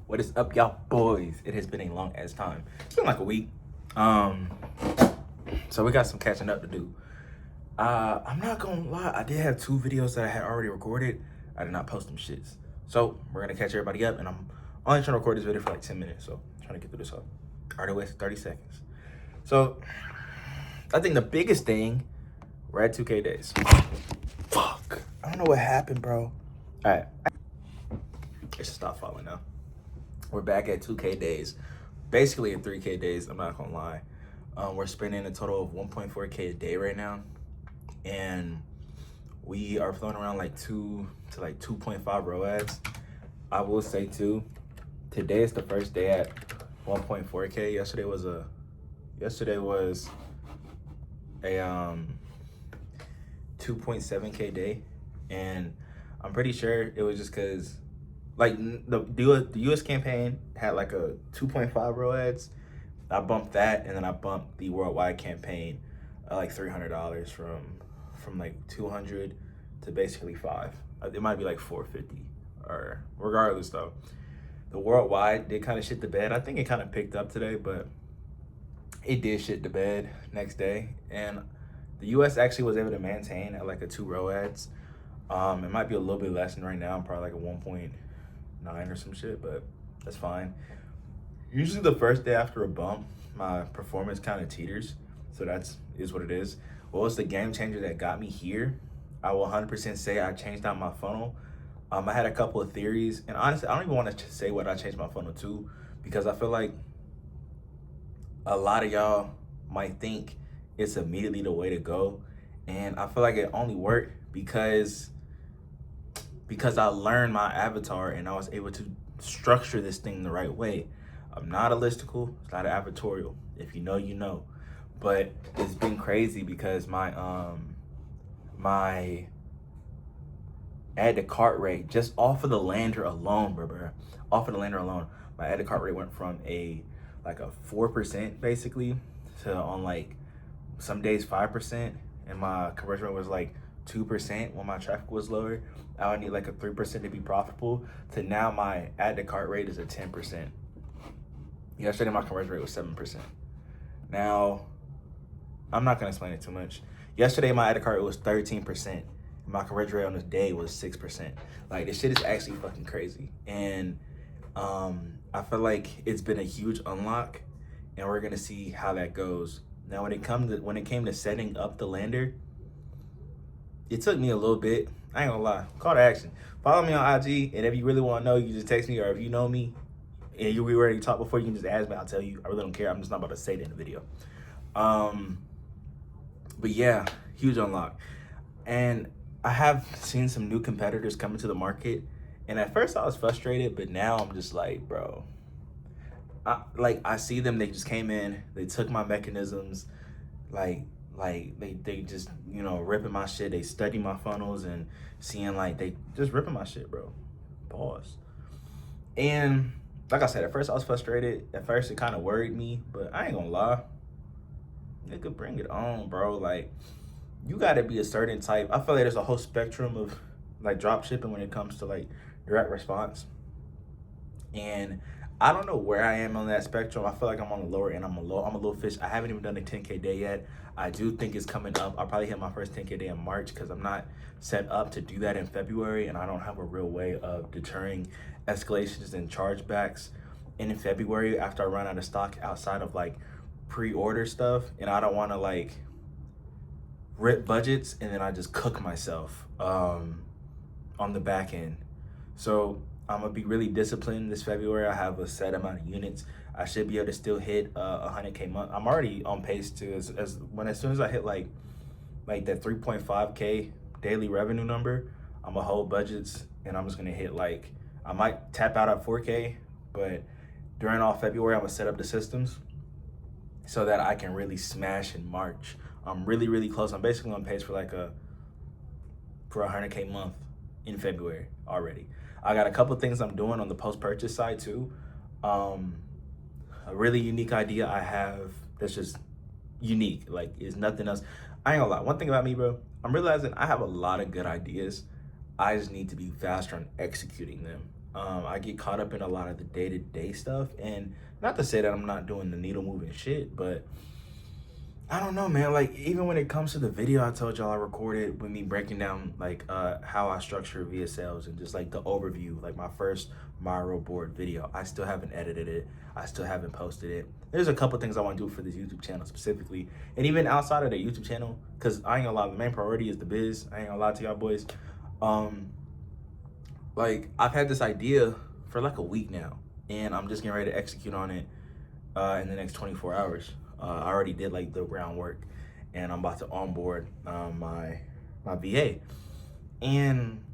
What is up, y'all boys? It has been a long ass time. It's been like a week. So we got some catching up to do. I'm not gonna lie, I did have 2 videos that I had already recorded. I did not post them shits. So we're gonna catch everybody up, and I'm only trying to record this video for like 10 minutes. So I'm trying to get through this up. Already wasted 30 seconds. So I think the biggest thing, we're at 2K days. Fuck. I don't know what happened, bro. All right. It should stop falling now. We're back at 2K days. Basically at 3K days, I'm not gonna lie. We're spending a total of 1.4K a day right now. And we are throwing around like 2 to like 2.5 ROAS. I will say too, today is the first day at 1.4K. Yesterday was a 2.7K day. And I'm pretty sure it was just cause like the US campaign had like a 2.5 ROAS. I bumped that, and then I bumped the worldwide campaign like $300 from like 200 to basically 5. It might be like 450, or regardless though. The worldwide did kind of shit the bed. I think it kind of picked up today, but it did shit the bed next day. And the US actually was able to maintain at like a 2 ROAS. It might be a little bit less than right now. I'm probably like a 1.9 or some shit, but that's fine. Usually the first day after a bump, my performance kind of teeters. So is what it is. What was the game changer that got me here? I will 100% say I changed out my funnel. I had a couple of theories, and honestly, I don't even want to say what I changed my funnel to, because I feel like a lot of y'all might think it's immediately the way to go. And I feel like it only worked because I learned my avatar and I was able to structure this thing the right way. I'm not a listicle, it's not an advertorial. If you know, you know. But it's been crazy because my add to cart rate, just off of the lander alone, bro. Off of the lander alone, my add to cart rate went from a 4% basically to on like some days 5%, and my conversion rate was like 2% when my traffic was lower. I would need like a 3% to be profitable, to now my add to cart rate is a 10%. Yesterday my conversion rate was 7%. Now, I'm not gonna explain it too much. Yesterday my add to cart rate was 13%. And my conversion rate on this day was 6%. Like, this shit is actually fucking crazy. And I feel like it's been a huge unlock, and we're gonna see how that goes. Now, when it came to setting up the lander, it took me a little bit. I ain't gonna lie. Call to action. Follow me on IG, and if you really want to know, you can just text me, or if you know me and we already talked before, you can just ask me. I'll tell you. I really don't care. I'm just not about to say it in the video. But yeah, huge unlock. And I have seen some new competitors come into the market, and at first I was frustrated, but now I'm just like, bro, I see them. They just came in, they took my mechanisms, like they just, you know, ripping my shit. They study my funnels and seeing like they just ripping my shit, bro. Pause. And like I said, at first I was frustrated. At first it kind of worried me, but I ain't gonna lie, nigga, bring it on, bro. Like, you gotta be a certain type. I feel like there's a whole spectrum of like drop shipping when it comes to like direct response. And I don't know where I am on that spectrum. I feel like I'm on the lower end. I'm a little fish. I haven't even done a 10K day yet. I do think it's coming up. I'll probably hit my first 10K day in March, because I'm not set up to do that in February, and I don't have a real way of deterring escalations and chargebacks in February after I run out of stock outside of like pre-order stuff. And I don't want to like rip budgets and then I just cook myself on the back end. So I'm gonna be really disciplined this February. I have a set amount of units. I should be able to still hit 100K month. I'm already on pace to as soon as I hit like that 3.5K daily revenue number, I'm gonna hold budgets, and I'm just gonna hit like, I might tap out at 4K, but during all February I'm gonna set up the systems so that I can really smash in March. I'm really, really close. I'm basically on pace for like for 100K month in February already. I got a couple things I'm doing on the post-purchase side too. A really unique idea I have that's just unique, like, is nothing else. I ain't gonna lie, one thing about me, bro, I'm realizing I have a lot of good ideas. I just need to be faster on executing them. I get caught up in a lot of the day-to-day stuff, and not to say that I'm not doing the needle moving shit, but I don't know, man. Like, even when it comes to the video I told y'all I recorded with me breaking down like how I structure via sales and just like the overview, like my first Miro board video, I still haven't edited it. I still haven't posted it. There's a couple things I want to do for this YouTube channel specifically, and even outside of the YouTube channel, because I ain't gonna lie, the main priority is the biz. I ain't gonna lie to y'all boys. Like, I've had this idea for like a week now, and I'm just getting ready to execute on it in the next 24 hours. I already did like the groundwork, and I'm about to onboard my VA, and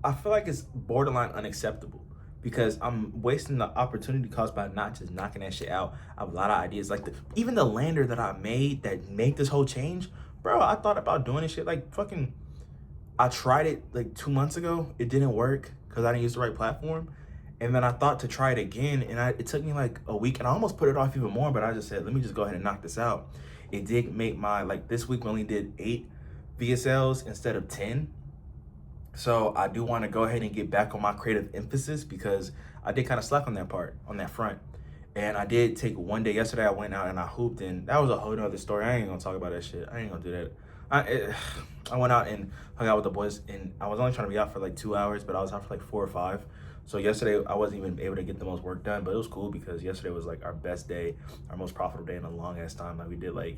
I feel like it's borderline unacceptable because I'm wasting the opportunity caused by not just knocking that shit out. I have a lot of ideas, like even the lander that I made that made this whole change, bro. I thought about doing this shit like fucking. I tried it like 2 months ago. It didn't work because I didn't use the right platform. And then I thought to try it again, and it took me like a week, and I almost put it off even more, but I just said, let me just go ahead and knock this out. It did make my, like this week we only did 8 VSLs instead of 10. So I do want to go ahead and get back on my creative emphasis because I did kind of slack on that part, on that front. And I did take one day yesterday, I went out and I hooped, and that was a whole nother story. I ain't gonna talk about that shit. I ain't gonna do that. I went out and hung out with the boys, and I was only trying to be out for like 2 hours, but I was out for like 4 or 5. So yesterday I wasn't even able to get the most work done, but it was cool because yesterday was like our best day, our most profitable day in a long ass time. Like we did like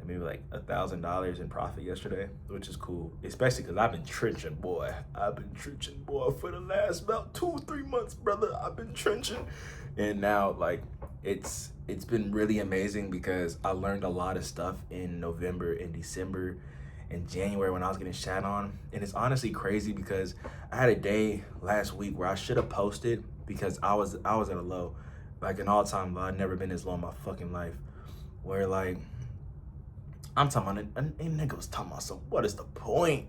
maybe like $1,000 in profit yesterday, which is cool, especially because I've been trenching, boy. I've been trenching, boy, for the last about 2 or 3 months, brother. I've been trenching, and now like it's been really amazing because I learned a lot of stuff in November and December and January when I was getting shat on. And it's honestly crazy because I had a day last week where I should have posted because I was at a low, like an all-time low. I'd never been this low in my fucking life, where like I'm talking about, and nigga was talking about some, what is the point?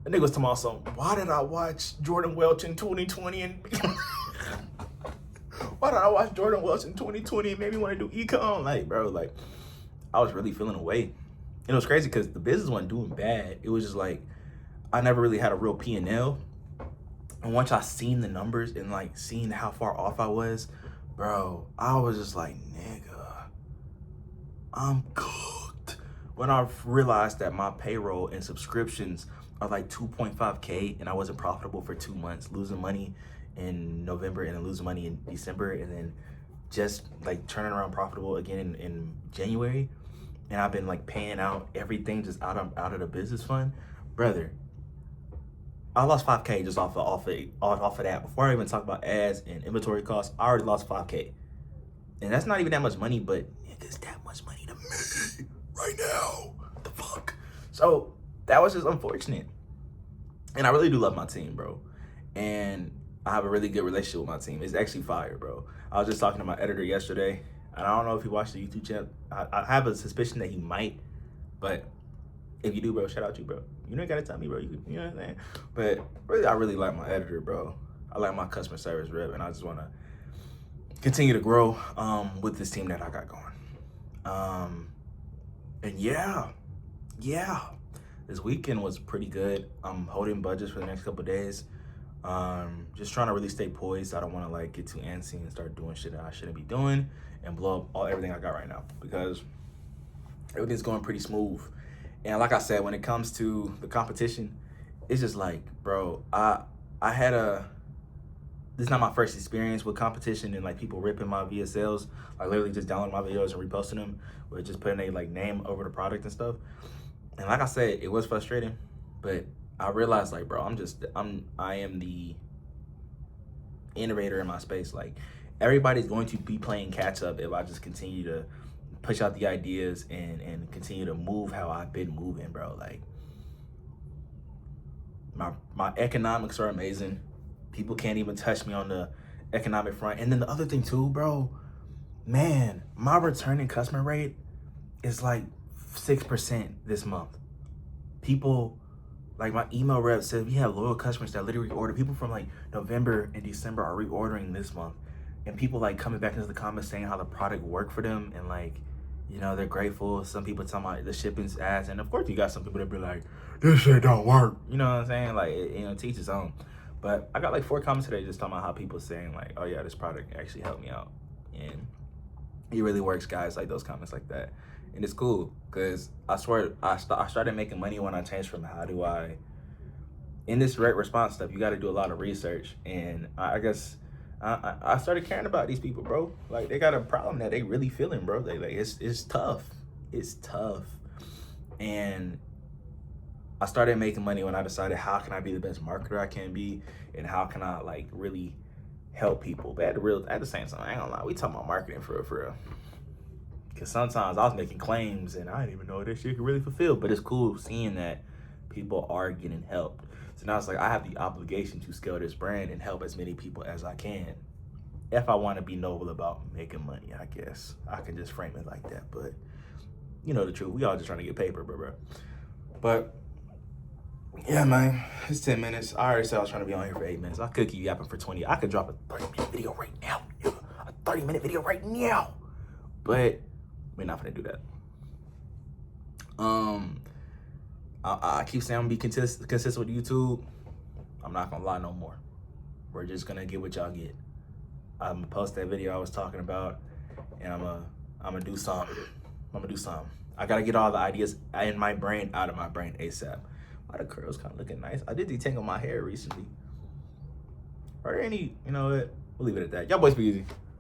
The nigga was talking about some, why did I watch Jordan Welch in 2020 and why did I watch Jordan Welch in 2020 and made me want to do econ? Like, bro, like I was really feeling away. And it was crazy because the business wasn't doing bad. It was just like, I never really had a real P&L. And once I seen the numbers and like seeing how far off I was, bro, I was just like, nigga, I'm cooked. When I realized that my payroll and subscriptions are like 2.5K and I wasn't profitable for 2 months, losing money in November and then losing money in December, and then just like turning around profitable again in January. And I've been like paying out everything just out of the business fund, brother. I lost 5K just off of that. Before I even talk about ads and inventory costs, I already lost 5K. And that's not even that much money, but it's that much money to me right now. What the fuck? So that was just unfortunate. And I really do love my team, bro. And I have a really good relationship with my team. It's actually fire, bro. I was just talking to my editor yesterday, and I don't know if he watched the YouTube channel. I have a suspicion that he might, but if you do, bro, shout out to you, bro. You don't gotta tell me, bro. You know what I'm saying? But really, I really like my editor, bro. I like my customer service rep, and I just wanna continue to grow with this team that I got going. And yeah, this weekend was pretty good. I'm holding budgets for the next couple of days. Just trying to really stay poised. I don't want to like get too antsy and start doing shit that I shouldn't be doing and blow up everything I got right now, because everything's going pretty smooth. And like I said, when it comes to the competition, it's just like, bro, this is not my first experience with competition and like people ripping my VSLs, like literally just downloading my videos and reposting them, or just putting a like name over the product and stuff. And like I said, it was frustrating, but I realized like, bro, I am the innovator in my space. Like everybody's going to be playing catch up if I just continue to push out the ideas and continue to move how I've been moving, bro. Like my economics are amazing. People can't even touch me on the economic front. And then the other thing too, bro, man, my returning customer rate is like 6% this month. People, like my email rep said, we have loyal customers that literally order. People from like November and December are reordering this month. And people like coming back into the comments saying how the product worked for them, and like, you know, they're grateful. Some people talking about the shipping's ass. And of course you got some people that be like, this shit don't work. You know what I'm saying? Like, teach its own. But I got like 4 comments today just talking about how people saying like, oh yeah, this product actually helped me out. And it really works, guys, like those comments like that. And it's cool, because I swear, I started making money when I changed from in this direct response stuff, you got to do a lot of research. And I guess I started caring about these people, bro. Like, they got a problem that they really feeling, bro. They like, it's tough. It's tough. And I started making money when I decided, how can I be the best marketer I can be, and how can I like really help people. But at the same time, I ain't gonna lie, we talking about marketing for real. Because sometimes I was making claims and I didn't even know this shit could really fulfill. But it's cool seeing that people are getting helped. So now it's like, I have the obligation to scale this brand and help as many people as I can. If I want to be noble about making money, I guess I can just frame it like that. But you know the truth, we all just trying to get paper, bro. But yeah, man, it's 10 minutes. I already said I was trying to be on here for 8 minutes. I could keep yapping for 20. I could drop a 30-minute video right now. A 30-minute video right now. But we're not gonna do that. I keep saying I'm gonna be consistent with YouTube. I'm not gonna lie no more. We're just gonna get what y'all get. I'm gonna post that video I was talking about, and I'm gonna do something. I gotta get all the ideas in my brain out of my brain ASAP. Why the curls kind of looking nice? I did detangle my hair recently. Are there any, you know what? We'll leave it at that. Y'all boys be easy.